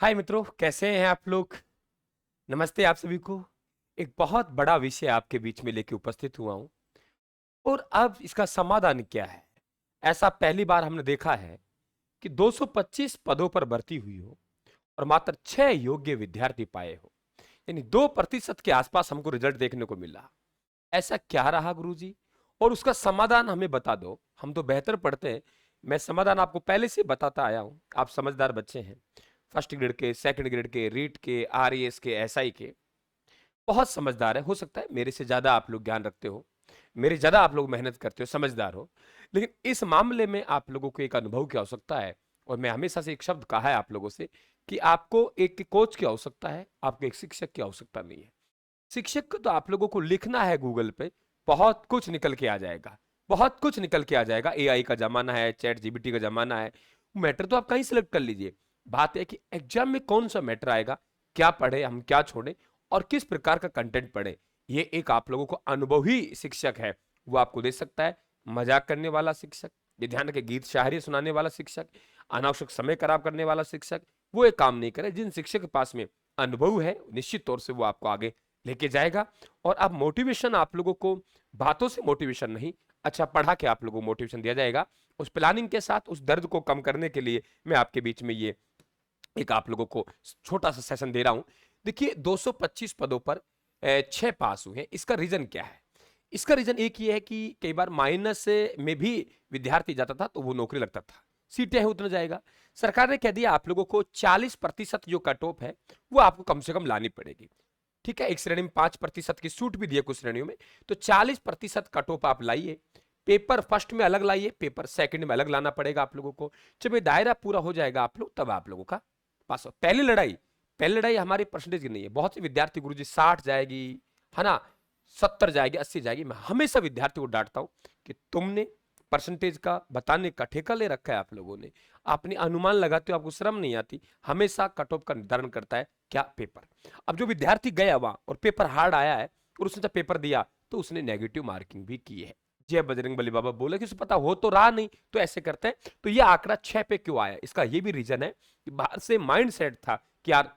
हाय मित्रों, कैसे हैं आप लोग? नमस्ते आप सभी को। एक बहुत बड़ा विषय आपके बीच में लेके उपस्थित हुआ हूं और अब इसका समाधान क्या है? ऐसा पहली बार हमने देखा है कि 225 पदों पर भर्ती हुई हो और मात्र 6 योग्य विद्यार्थी पाए हो, यानी 2% के आसपास हमको रिजल्ट देखने को मिला। ऐसा क्या रहा गुरुजी? और उसका समाधान हमें बता दो, हम तो बेहतर पढ़ते हैं। मैं समाधान आपको पहले से बताता आया हूं, आप समझदार बच्चे हैं। फर्स्ट ग्रेड के, सेकंड ग्रेड के, रीट के, आरईएस के, एसआई के बहुत समझदार है। हो सकता है मेरे से ज्यादा आप लोग ज्ञान रखते हो, मेरे ज्यादा आप लोग मेहनत करते हो, समझदार हो। लेकिन इस मामले में आप लोगों को एक अनुभव की आवश्यकता है। और मैं हमेशा से एक शब्द कहा है आप लोगों से कि आपको एक कोच की आवश्यकता है, आपको एक शिक्षक की आवश्यकता नहीं है। शिक्षक को तो आप लोगों को लिखना है गूगल पे, बहुत कुछ निकल के आ जाएगा। बहुत कुछ निकल के आ जाएगा। एआई का जमाना है, चैट जीपीटी का जमाना है। मैटर तो आप कहीं सिलेक्ट कर लीजिए। बात है कि एग्जाम में कौन सा मैटर आएगा, क्या पढ़े, हम क्या छोड़े और किस प्रकार का कंटेंट पढ़े, ये एक आप लोगों को अनुभवी शिक्षक है, वो आपको दे सकता है। मजाक करने वाला शिक्षक, ये ध्यान रखे, गीत शायरी सुनाने वाला शिक्षक, अनावश्यक समय खराब करने वाला शिक्षक, वो एक काम नहीं करे। जिन शिक्षक के पास में अनुभव है, निश्चित तौर से वो आपको आगे लेके जाएगा। और अब मोटिवेशन आप लोगों को बातों से मोटिवेशन नहीं, अच्छा पढ़ा के आप लोगों को मोटिवेशन दिया जाएगा। उस प्लानिंग के साथ उस दर्द को कम करने के लिए मैं आपके बीच में ये एक आप लोगों को छोटा सा सेशन दे रहा हूं। देखिए, 225 पदों पर 6 पास हुए हैं। इसका रीजन क्या है? इसका रीजन एक ही है कि कई बार माइनस में भी विद्यार्थी जाता था तो वो नौकरी लगता था। सीटें है उतना जाएगा। सरकार ने कह दिया आप लोगों को 40% जो कट ऑफ है वो आपको कम से कम लानी पड़ेगी। ठीक है, एक श्रेणी में 5% की छूट भी दी है कुछ श्रेणियों में। तो 40% कट ऑफ आप लाइए। पेपर फर्स्ट में अलग लाइए, पेपर सेकंड में अलग लाना पड़ेगा आप लोगों को। जब ये दायरा पूरा हो जाएगा आप लोग, तब आप लोगों का पास हो। पहली लड़ाई हमारी परसेंटेज की नहीं है। बहुत से विद्यार्थी गुरुजी 60 जाएगी, है ना, 70 जाएगी, 80 जाएगी। मैं हमेशा विद्यार्थी को डांटता हूं कि तुमने परसेंटेज का बताने का ठेका ले रखा है। आप लोगों ने अपनी अनुमान लगाते हो, आपको शर्म नहीं आती? हमेशा कट ऑफ का निर्धारण करता है क्या? पेपर। अब जो विद्यार्थी गया वहां और पेपर हार्ड आया है और उसने जब पेपर दिया तो उसने नेगेटिव मार्किंग भी की है। जय बजरंग बली बाबा बोले कि उसे पता हो तो रहा नहीं, तो ऐसे करते हैं। तो ये आंकड़ा 6 पे क्यों आया, इसका ये भी रीजन है कि बाहर से माइंड सेट था कि यार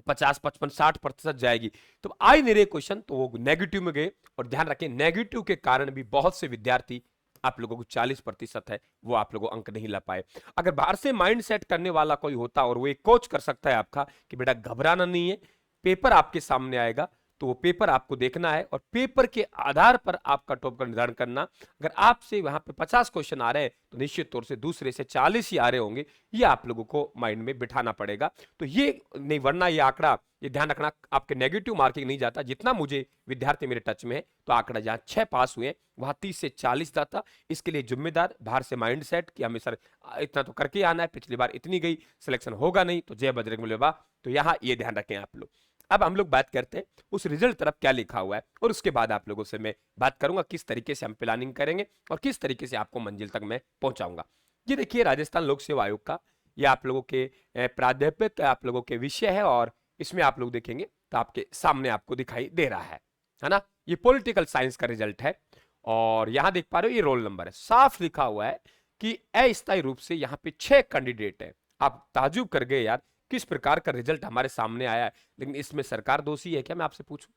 50, 55, 60% जाएगी। तो आई नहीं रहे क्वेश्चन, तो वो नेगेटिव में गए। और ध्यान रखें, नेगेटिव के कारण भी बहुत से विद्यार्थी, आप लोगों को 40% है, वो आप लोगों अंक नहीं ला पाए। अगर बाहर से माइंड सेट करने वाला कोई होता और वो एक कोच कर सकता है आपका कि बेटा घबराना नहीं है, पेपर आपके सामने आएगा, तो वो पेपर आपको देखना है और पेपर के आधार पर आपका टॉप का निर्धारण करना। अगर आपसे वहां पे 50 क्वेश्चन आ रहे हैं तो निश्चित तौर से दूसरे से 40 ही आ रहे होंगे। ये आप लोगों को माइंड में बिठाना पड़ेगा। तो ये नहीं, वरना ये आंकड़ा, ये ध्यान रखना, आपके नेगेटिव मार्किंग नहीं जाता। जितना मुझे विद्यार्थी मेरे टच में है, तो आंकड़ा जहां 6 पास हुए वहां 30 से 40 जाता। इसके लिए जिम्मेदार बाहर से माइंड सेट कि हमें सर इतना तो करके आना है, पिछली बार इतनी गई, सिलेक्शन होगा नहीं, तो जय बजरंग बली। तो यहां ये ध्यान रखें आप लोग। अब हम लोग बात करते हैं उस रिजल्ट तरफ क्या लिखा हुआ है, और उसके बाद आप लोगों से मैं बात करूंगा किस तरीके से हम प्लानिंग करेंगे और किस तरीके से आपको मंजिल तक मैं पहुंचाऊंगा। ये देखिए, राजस्थान लोक सेवा आयोग का ये आप लोगों के प्राध्यापक आप लोगों के विषय है, और इसमें आप लोग देखेंगे तो आपके सामने आपको दिखाई दे रहा है ना। ये पॉलिटिकल साइंस का रिजल्ट है और यहां देख पा रहे हो ये रोल नंबर है। साफ लिखा हुआ है कि अस्थायी रूप से यहां पे 6 कैंडिडेट है। आप ताजुब कर गए यार, किस प्रकार का रिजल्ट हमारे सामने आया है। लेकिन इसमें सरकार दोषी है क्या, मैं आपसे पूछूं?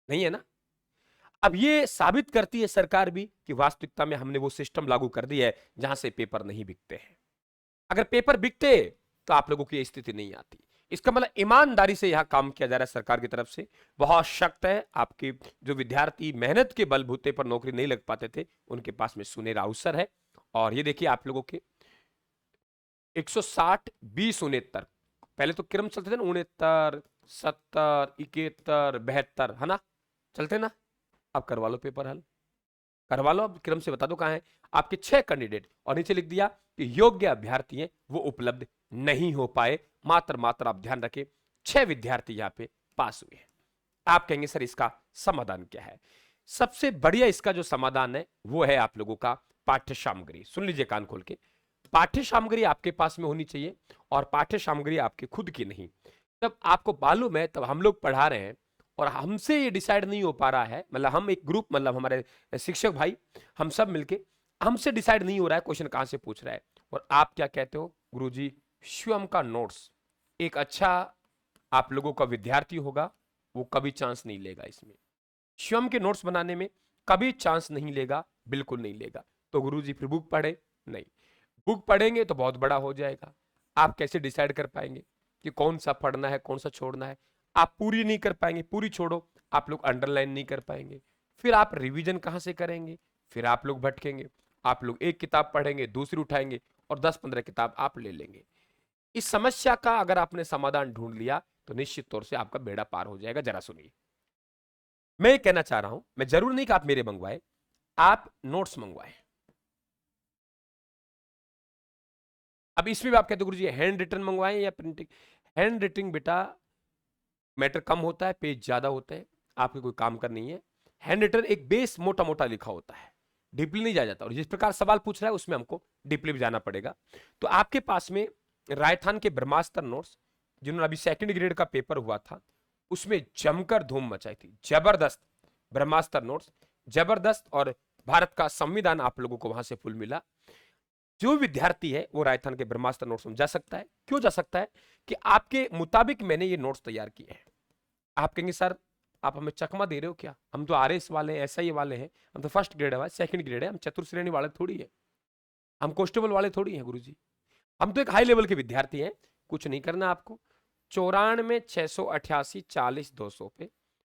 नहीं है ना। अब ये साबित करती है सरकार भी कि वास्तविकता में हमने वो सिस्टम लागू कर दिया है जहां से पेपर नहीं बिकते हैं। अगर पेपर बिकते तो आप लोगों की ये स्थिति नहीं आती। इसका मतलब ईमानदारी से यहां काम किया जा रहा है सरकार की तरफ से। बहुत सख्त है। आपके जो विद्यार्थी मेहनत के बलबूते पर नौकरी नहीं लग पाते थे, उनके पास में सुनहरा अवसर है। और ये देखिए आप लोगों के 160, 20, 69, पहले तो क्रम चलते थे ना, 69, 70, 71, 72, है ना, चलते ना। अब करवा लो पेपर हल, करवा लो। अब क्रम से बता दो कहां है आपके 6 कैंडिडेट, और नीचे लिख दिया कि योग्य अभ्यर्थी हैं वो उपलब्ध नहीं हो पाए। मात्र आप ध्यान रखें, 6 विद्यार्थी यहां पे पास हुए हैं। आप कहेंगे सर इसका समाधान क्या है? सबसे बढ़िया इसका जो समाधान है वो है आप लोगों का पाठ्य सामग्री। सुन लीजिए कान खोल के, पाठ्य सामग्री आपके पास में होनी चाहिए, और पाठ्य सामग्री आपकी खुद की नहीं। जब आपको मालूम है, तब हम लोग पढ़ा रहे हैं और हमसे ये डिसाइड नहीं हो पा रहा है, मतलब हम एक ग्रुप, मतलब हमारे शिक्षक भाई, हम सब मिलके, हमसे डिसाइड नहीं हो रहा है क्वेश्चन कहां से पूछ रहा है। और आप क्या कहते हो, गुरुजी शिवम का नोट्स एक अच्छा आप लोगों का विद्यार्थी होगा, वो कभी चांस नहीं लेगा इसमें। शिवम के नोट्स बनाने में कभी चांस नहीं लेगा, बिल्कुल नहीं लेगा। तो गुरुजी फिर बुक पढ़े? नहीं, बुक पढ़ेंगे तो बहुत बड़ा हो जाएगा। आप कैसे डिसाइड कर पाएंगे कि कौन सा पढ़ना है, कौन सा छोड़ना है? आप पूरी नहीं कर पाएंगे, पूरी छोड़ो, आप लोग अंडरलाइन नहीं कर पाएंगे, फिर आप रिवीजन कहां से करेंगे? फिर आप लोग भटकेंगे। आप लोग एक किताब पढ़ेंगे, दूसरी उठाएंगे और 10-15 किताब आप ले लेंगे। इस समस्या का अगर आपने समाधान ढूंढ लिया तो निश्चित तौर से आपका बेड़ा पार हो जाएगा। जरा सुनिए, मैं ये कहना चाह रहा हूं, मैं जरूर नहीं कि आप मेरे मंगवाए, आप नोट्स मंगवाए। अब इसमें भी आप कहते हो गुरुजी हैंड रिटन मंगवाएं या प्रिंटिंग? हैंड रिटिंग बेटा मैटर कम होता है, पेज ज्यादा होते हैं, आपके कोई काम का नहीं है। हैंड रिटन एक बेस मोटा मोटा लिखा होता है, डीपली नहीं जाता। और जिस प्रकार सवाल पूछ रहा है उसमें हमको डीपली भी जाना पड़ेगा। तो आपके पास में राजस्थान के ब्रह्मास्त्र नोट्स, जिन्होंने अभी सेकंड ग्रेड का पेपर हुआ था, उसमें जमकर धूम मचाई थी, जबरदस्त। ब्रह्मास्त्र नोट्स जबरदस्त, और भारत का संविधान आप लोगों को वहां से फुल मिला। जो विद्यार्थी है वो राजस्थान के ब्रह्मास्त्र नोट्स में जा सकता है। क्यों जा सकता है? कि आपके मुताबिक मैंने ये नोट्स तैयार किए हैं। आप कहेंगे सर आप हमें चकमा दे रहे हो क्या? हम तो आरएस वाले हैं, एसआई वाले हैं, हम तो फर्स्ट ग्रेड है, सेकंड ग्रेड है, हम चतुर्थ श्रेणी वाले थोड़ी है, हम कॉन्स्टेबल वाले थोड़ी हैं गुरुजी। हम तो एक हाई लेवल के विद्यार्थी हैं। कुछ नहीं करना आपको, 94 688 40 200 पे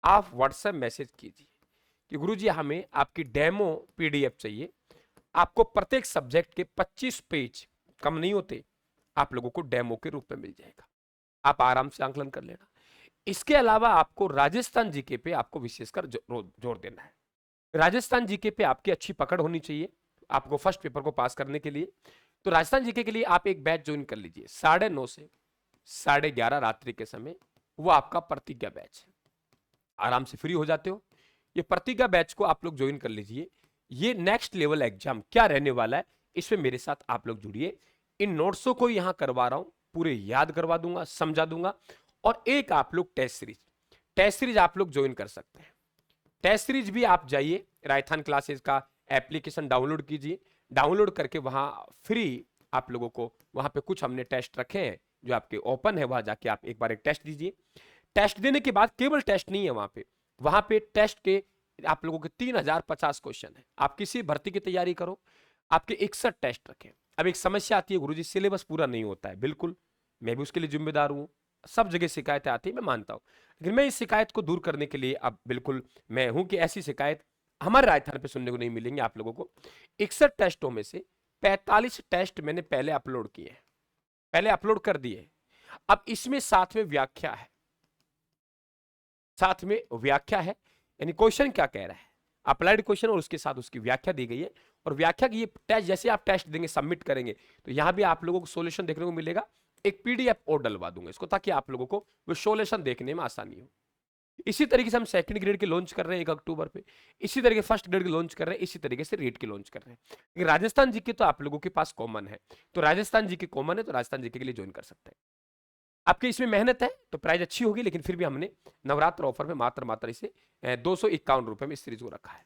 आप व्हाट्सएप मैसेज कीजिए कि गुरुजी हमें आपकी डेमो पीडीएफ चाहिए। आपको प्रत्येक सब्जेक्ट के 25 पेज, कम नहीं होते, आप लोगों को डेमो के रूप में मिल जाएगा। आप आराम से आंकलन कर लेना। इसके अलावा आपको राजस्थान जीके पे आपको विशेषकर जोर देना है। राजस्थान जीके पे आपकी अच्छी पकड़ होनी चाहिए आपको फर्स्ट पेपर को पास करने के लिए। तो राजस्थान जीके के लिए आप एक बैच ज्वाइन कर लीजिए 9:30 से 11:30 रात्रि के समय, वो आपका प्रतिज्ञा बैच है। आराम से फ्री हो जाते हो, ये प्रतिज्ञा बैच को आप लोग ज्वाइन कर लीजिए। ये नेक्स्ट लेवल एग्जाम क्या रहने वाला है, इसमें मेरे साथ आप लोग जुड़िए। इन नोट्सों को यहां करवा रहा हूं, पूरे याद करवा दूंगा, समझा दूंगा। और एक आप लोग टेस्ट सीरीज आप लोग ज्वाइन कर सकते हैं। टेस्ट सीरीज भी आप जाइए, राजस्थान क्लासेस का एप्लीकेशन डाउनलोड कीजिए। डाउनलोड करके वहां फ्री आप लोगों को, वहां पे कुछ हमने टेस्ट रखे हैं जो आपके ओपन है, वहां जाके आप एक बार एक टेस्ट दीजिए। टेस्ट देने के बाद केवल टेस्ट नहीं है, वहां पे टेस्ट के आप लोगों के 3050 क्वेश्चन है। आप किसी भर्ती की तैयारी करो, आपके 61 टेस्ट रखें। अब एक समस्या आती है गुरुजी सिलेबस पूरा नहीं होता है, बिल्कुल मैं भी उसके लिए जिम्मेदार हूं, सब जगह शिकायतें आती है, मैं मानता हूं। लेकिन मैं इस शिकायत को दूर करने के लिए अब बिल्कुल मैं हूं कि ऐसी शिकायत हमारे राजस्थान पे सुनने को नहीं मिलेंगे आप लोगों को। 61 टेस्टों में से 45 टेस्ट मैंने पहले अपलोड किए हैं, पहले अपलोड कर दिए। अब इसमें साथ में व्याख्या है, साथ में व्याख्या है, यानी क्वेश्चन क्या कह रहा है, अप्लाइड क्वेश्चन और उसके साथ उसकी व्याख्या दी गई है। और व्याख्या की ये टेस्ट जैसे आप टेस्ट देंगे, सबमिट करेंगे, तो यहां भी आप लोगों को सॉल्यूशन देखने को मिलेगा। एक पीडीएफ और डलवा दूंगा इसको, ताकि आप लोगों को वो सॉल्यूशन देखने में आसानी हो। इसी तरीके से हम सेकंड ग्रेड के लॉन्च कर रहे हैं 1 अक्टूबर पे, इसी तरीके फर्स्ट ग्रेड के लॉन्च कर रहे हैं, इसी तरीके से रीट के लॉन्च कर रहे हैं। लेकिन राजस्थान जी के तो आप लोगों के पास कॉमन है, तो राजस्थान जी के कॉमन है, तो राजस्थान जी के लिए ज्वाइन कर सकते हैं। आपकी इसमें मेहनत है तो प्राइस अच्छी होगी, लेकिन फिर भी हमने नवरात्र ऑफर में मात्र इसे 251 रुपए में इस सीरीज को रखा है।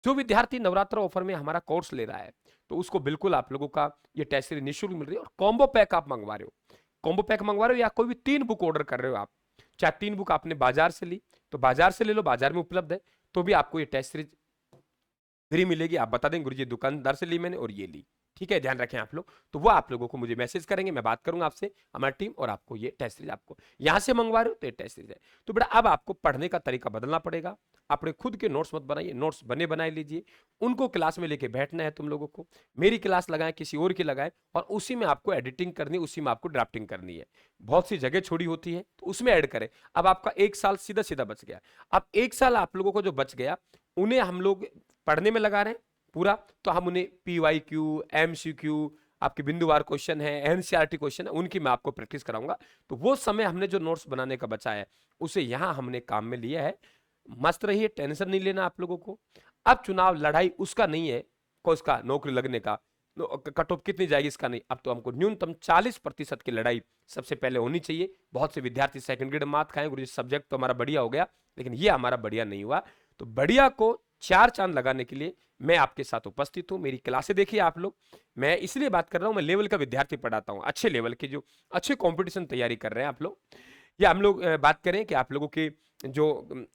जो विद्यार्थी नवरात्र ऑफर में हमारा कोर्स ले रहा है, तो उसको बिल्कुल आप लोगों का ये टेस्ट सीरीज निःशुल्क मिल रही है। और कॉम्बो पैक आप मंगवा रहे हो, कॉम्बो पैक मंगवा रहे हो, या कोई भी 3 बुक ऑर्डर कर रहे हो आप, चाहे 3 बुक आपने बाजार से ली तो बाजार से ले लो, बाजार में उपलब्ध है, तो भी आपको ये टेस्ट सीरीज फ्री मिलेगी। आप बता देंगे गुरुजी दुकानदार से ली मैंने और ये ली, ठीक है, ध्यान रखें आप लोग। तो वो आप लोगों को मुझे मैसेज करेंगे, मैं बात करूंगा आपसे, हमारी टीम, और आपको ये टेस्ट सीरीज आपको यहां से मंगवा रहे हो तो ये टेस्ट सीरीज है। तो बेटा अब आपको पढ़ने का तरीका बदलना पड़ेगा। अपने खुद के नोट्स मत बनाइए, नोट्स बने बनाए लीजिए, उनको क्लास में लेके बैठना है तुम लोगों को। मेरी क्लास लगाएं, किसी और की लगाएं, और उसी में आपको एडिटिंग करनी है, उसी में आपको ड्राफ्टिंग करनी है। बहुत सी जगह छोड़ी होती है तो उसमें ऐड करें। अब आपका 1 साल सीधा सीधा बच गया। अब 1 साल आप लोगों को जो बच गया, उन्हें हम लोग पढ़ने में लगा रहे हैं पूरा। तो हम उन्हें PYQ, MCQ, आपके बिंदुवार क्वेश्चन है, एनसीईआरटी क्वेश्चन है, उनकी मैं आपको प्रैक्टिस कराऊंगा। तो वो समय हमने जो नोट्स बनाने का बचा है, उसे यहां हमने काम में लिया है। मस्त रहिए, टेंशन नहीं लेना आप लोगों को। अब चुनाव लड़ाई उसका नहीं है, को उसका नौकरी लगने का, कट ऑफ कितनी जाएगी इसका नहीं। अब तो हमको न्यूनतम 40% की लड़ाई सबसे पहले होनी चाहिए। बहुत से विद्यार्थी सेकंड ग्रेड मात खाएं, गुरुजी सब्जेक्ट तो हमारा बढ़िया हो गया, लेकिन ये हमारा बढ़िया नहीं हुआ। तो बढ़िया को 4 चांद लगाने के लिए मैं आपके साथ उपस्थित हूँ। मेरी क्लासें देखिए आप लोग। मैं इसलिए बात कर रहा हूँ, मैं लेवल का विद्यार्थी पढ़ाता हूँ, अच्छे लेवल के जो अच्छे कंपटीशन तैयारी कर रहे हैं आप लोग, या हम लोग बात करें कि आप लोगों के जो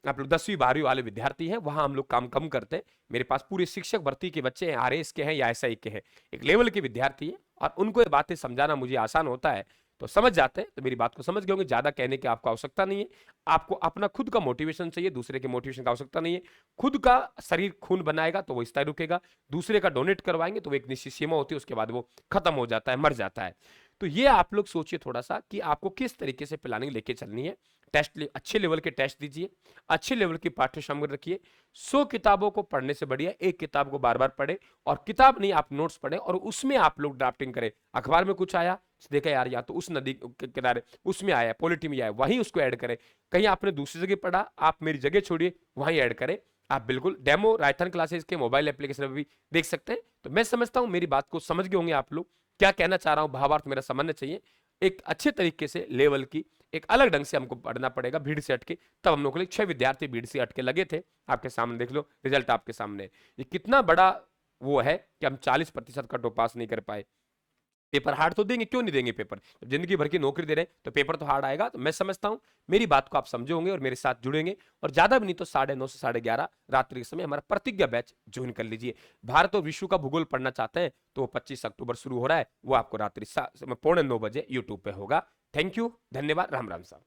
आप लोग 10वीं 12वीं वाले विद्यार्थी हैं, वहाँ हम लोग काम कम करते हैं। मेरे पास पूरे शिक्षक भर्ती के बच्चे हैं, आरएएस के हैं या एसआई के हैं, एक लेवल के विद्यार्थी हैं, और उनको ये बातें समझाना मुझे आसान होता है, तो समझ जाते हैं। तो मेरी बात को समझ गए होंगे, ज़्यादा कहने की आपको आवश्यकता नहीं है। आपको अपना खुद का मोटिवेशन चाहिए, दूसरे के मोटिवेशन की आवश्यकता नहीं है। खुद का शरीर खून बनाएगा तो वो इस तरह रुकेगा, दूसरे का डोनेट करवाएंगे तो वो एक निश्चित सीमा होती है, उसके बाद वो खत्म हो जाता है, मर जाता है। तो ये आप लोग सोचिए थोड़ा सा कि आपको किस तरीके से प्लानिंग लेके चलनी है। अच्छे लेवल के टेस्ट दीजिए, अच्छे लेवल की पाठ्य सामग्री रखिए। 100 किताबों को पढ़ने से बढ़िया एक किताब को बार बार पढ़े, और किताब नहीं आप नोट्स पढ़े और उसमें आप लोग ड्राफ्टिंग करें। अखबार में कुछ आया, देखा यार या तो उस नदी के किनारे उसमें आया, पॉलिटी में आया, वहीं उसको ऐड करें। कहीं आपने दूसरी जगह पढ़ा, आप मेरी जगह छोड़िए, वहीं ऐड करें। आप बिल्कुल डेमो रायथन क्लासेस के मोबाइल एप्लीकेशन में भी देख सकते हैं। तो मैं समझता हूं मेरी बात को समझ गए होंगे आप लोग, क्या कहना चाह रहा हूं, भावार्थ मेरा समझना चाहिए। एक अच्छे तरीके से लेवल की एक अलग ढंग से हमको पढ़ना पड़ेगा, भीड़ से हटके। तब हम लोग के लिए 6 विद्यार्थी भीड़ से हटके लगे थे, आपके सामने देख लो रिजल्ट आपके सामने। ये कितना बड़ा वो है कि हम 40% कट ऑफ पास नहीं कर पाए। पेपर हार्ड तो देंगे, क्यों नहीं देंगे पेपर, जब जिंदगी भर की नौकरी दे रहे हैं तो पेपर तो हार्ड आएगा। तो मैं समझता हूं मेरी बात को आप समझे होंगे और मेरे साथ जुड़ेंगे, और ज्यादा भी नहीं तो 9:30 से 11:30 रात्रि के समय हमारा प्रतिज्ञा बैच ज्वाइन कर लीजिए। भारत और विश्व का भूगोल पढ़ना चाहते हैं तो वो 25 अक्टूबर शुरू हो रहा है, वो आपको रात्रि 9:45 यूट्यूब पे होगा। थैंक यू, धन्यवाद, राम राम साहब।